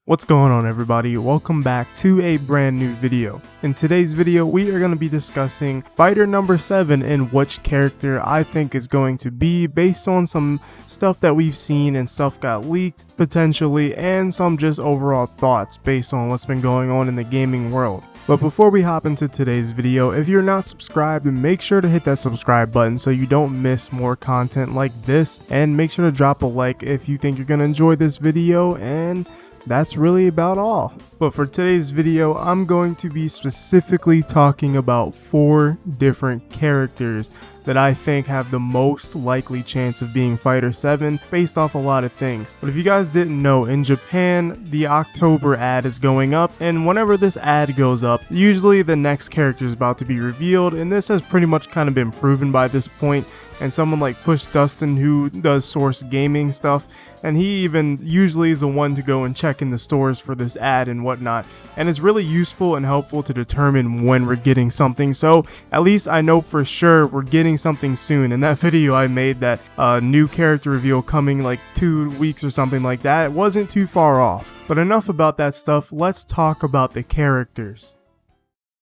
What's going on, everybody? Welcome back to a brand new video. In today's video, we are going to be discussing fighter number 7 and which character I think is going to be based on some stuff that we've seen and stuff got leaked potentially, and some just overall thoughts based on what's been going on in the gaming world. But before we hop into today's video, if you're not subscribed, make sure to hit that subscribe button so you don't miss more content like this, and make sure to drop a like if you think you're going to enjoy this video, and that's really about all. But for today's video, I'm going to be specifically talking about 4 different characters that I think have the most likely chance of being Fighter 7 based off a lot of things. But if you guys didn't know, in Japan, the October ad is going up, and whenever this ad goes up, usually the next character is about to be revealed, and this has pretty much kind of been proven by this point. And someone like Push Dustin, who does Source Gaming stuff, and he even usually is the one to go and check in the stores for this ad and whatnot, and it's really useful and helpful to determine when we're getting something. So at least I know for sure we're getting something soon. In that video I made, that new character reveal coming like 2 weeks or something like that, it wasn't too far off. But enough about that stuff, let's talk about the characters.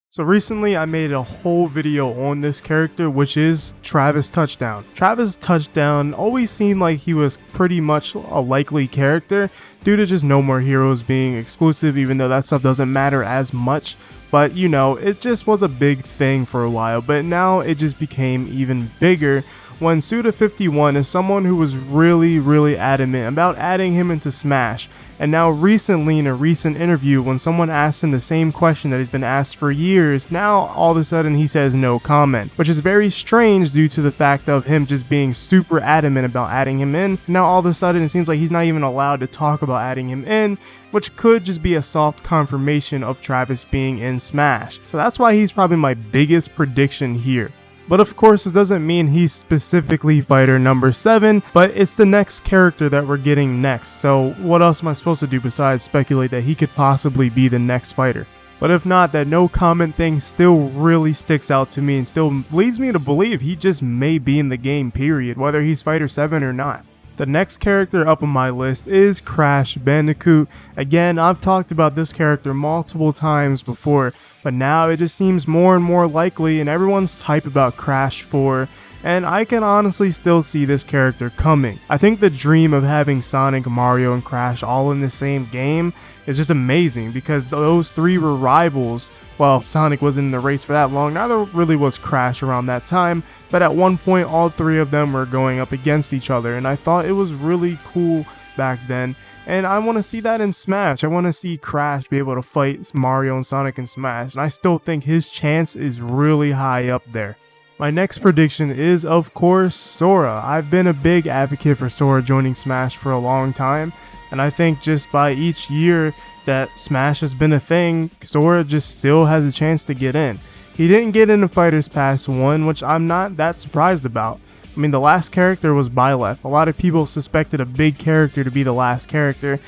So recently I made a whole video on this character, which is Travis Touchdown. Travis Touchdown always seemed like he was pretty much a likely character due to just No More Heroes being exclusive, even though that stuff doesn't matter as much. But you know, it just was a big thing for a while, but now it just became even bigger when Suda51 is someone who was really adamant about adding him into Smash. And now recently, in a recent interview, when someone asked him the same question that he's been asked for years, now all of a sudden he says no comment, which is very strange due to the fact of him just being super adamant about adding him in. Now all of a sudden it seems like he's not even allowed to talk about adding him in, which could just be a soft confirmation of Travis being in Smash. So that's why he's probably my biggest prediction here. But of course, this doesn't mean he's specifically fighter number 7, but it's the next character that we're getting next. So what else am I supposed to do besides speculate that he could possibly be the next fighter? But if not, that no comment thing still really sticks out to me and still leads me to believe he just may be in the game, period, whether he's fighter 7 or not. The next character up on my list is Crash Bandicoot. Again, I've talked about this character multiple times before, but now it just seems more and more likely, and everyone's hype about Crash 4, and I can honestly still see this character coming. I think the dream of having Sonic, Mario, and Crash all in the same game is just amazing, because those 3 were rivals. Well, Sonic wasn't in the race for that long, neither really was Crash around that time, but at one point all 3 of them were going up against each other, and I thought it was really cool back then, and I want to see that in Smash. I want to see Crash be able to fight Mario and Sonic in Smash, and I still think his chance is really high up there. My next prediction is, of course, Sora. I've been a big advocate for Sora joining Smash for a long time, and I think just by each year that Smash has been a thing, Sora just still has a chance to get in. He didn't get into Fighters Pass 1, which I'm not that surprised about. I mean, the last character was Byleth. A lot of people suspected a big character to be the last character,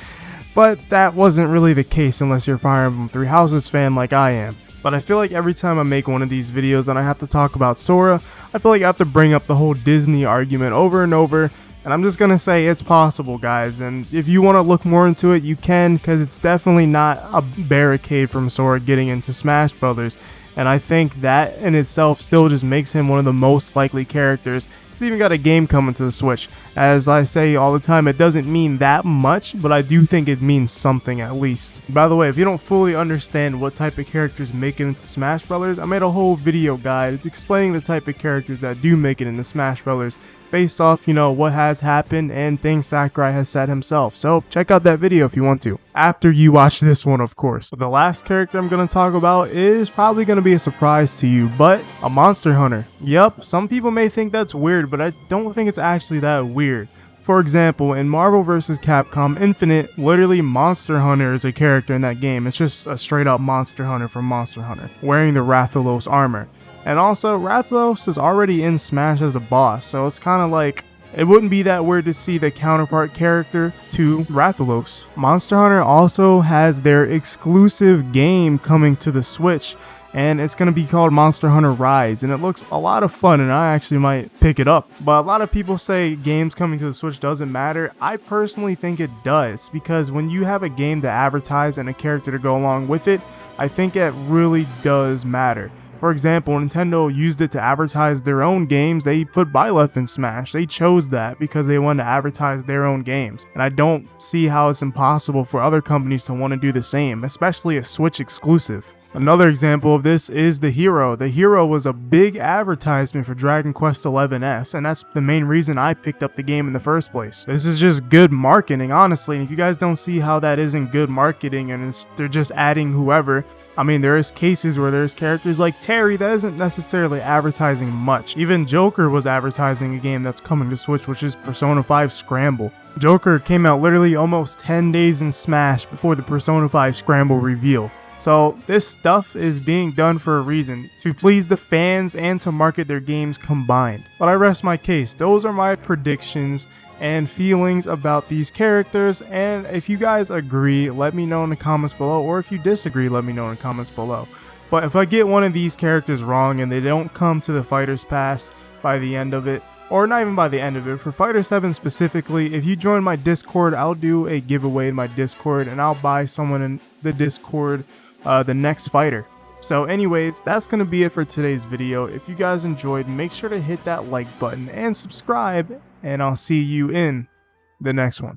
but that wasn't really the case unless you're a Fire Emblem Three Houses fan like I am. But I feel like every time I make one of these videos and I have to talk about Sora, I feel like I have to bring up the whole Disney argument over and over. And I'm just gonna say it's possible, guys, and if you want to look more into it, you can, because it's definitely not a barricade from Sora getting into Smash Brothers. And I think that in itself still just makes him one of the most likely characters. He's even got a game coming to the Switch. As I say all the time, it doesn't mean that much, but I do think it means something at least. By the way, if you don't fully understand what type of characters make it into Smash Brothers, I made a whole video guide explaining the type of characters that do make it into Smash Brothers, based off, you know, what has happened and things Sakurai has said himself. So check out that video if you want to, after you watch this one, of course. But the last character I'm going to talk about is probably going to be a surprise to you, but a Monster Hunter. Yep, some people may think that's weird, but I don't think it's actually that weird. For example, in Marvel vs. Capcom Infinite, literally Monster Hunter is a character in that game. It's just a straight up Monster Hunter from Monster Hunter, wearing the Rathalos armor. And also, Rathalos is already in Smash as a boss, so it's kind of like, it wouldn't be that weird to see the counterpart character to Rathalos. Monster Hunter also has their exclusive game coming to the Switch, and it's going to be called Monster Hunter Rise, and it looks a lot of fun, and I actually might pick it up. But a lot of people say games coming to the Switch doesn't matter. I personally think it does, because when you have a game to advertise and a character to go along with it, I think it really does matter. For example, Nintendo used it to advertise their own games. They put Byleth in Smash. They chose that because they wanted to advertise their own games. And I don't see how it's impossible for other companies to want to do the same, especially a Switch exclusive. Another example of this is The Hero. The Hero was a big advertisement for Dragon Quest XI's, and that's the main reason I picked up the game in the first place. This is just good marketing, honestly, and if you guys don't see how that isn't good marketing and they're just adding whoever, I mean, there is cases where there's characters like Terry that isn't necessarily advertising much. Even Joker was advertising a game that's coming to Switch, which is Persona 5 Scramble. Joker came out literally almost 10 days in Smash before the Persona 5 Scramble reveal. So this stuff is being done for a reason, to please the fans and to market their games combined. But I rest my case. Those are my predictions and feelings about these characters, and if you guys agree, let me know in the comments below, or if you disagree, let me know in the comments below. But if I get one of these characters wrong and they don't come to the Fighters Pass by the end of it, or not even by the end of it, for Fighter 7 specifically, if you join my Discord, I'll do a giveaway in my Discord, and I'll buy someone in the Discord the next fighter. So anyways, that's going to be it for today's video. If you guys enjoyed, make sure to hit that like button and subscribe, and I'll see you in the next one.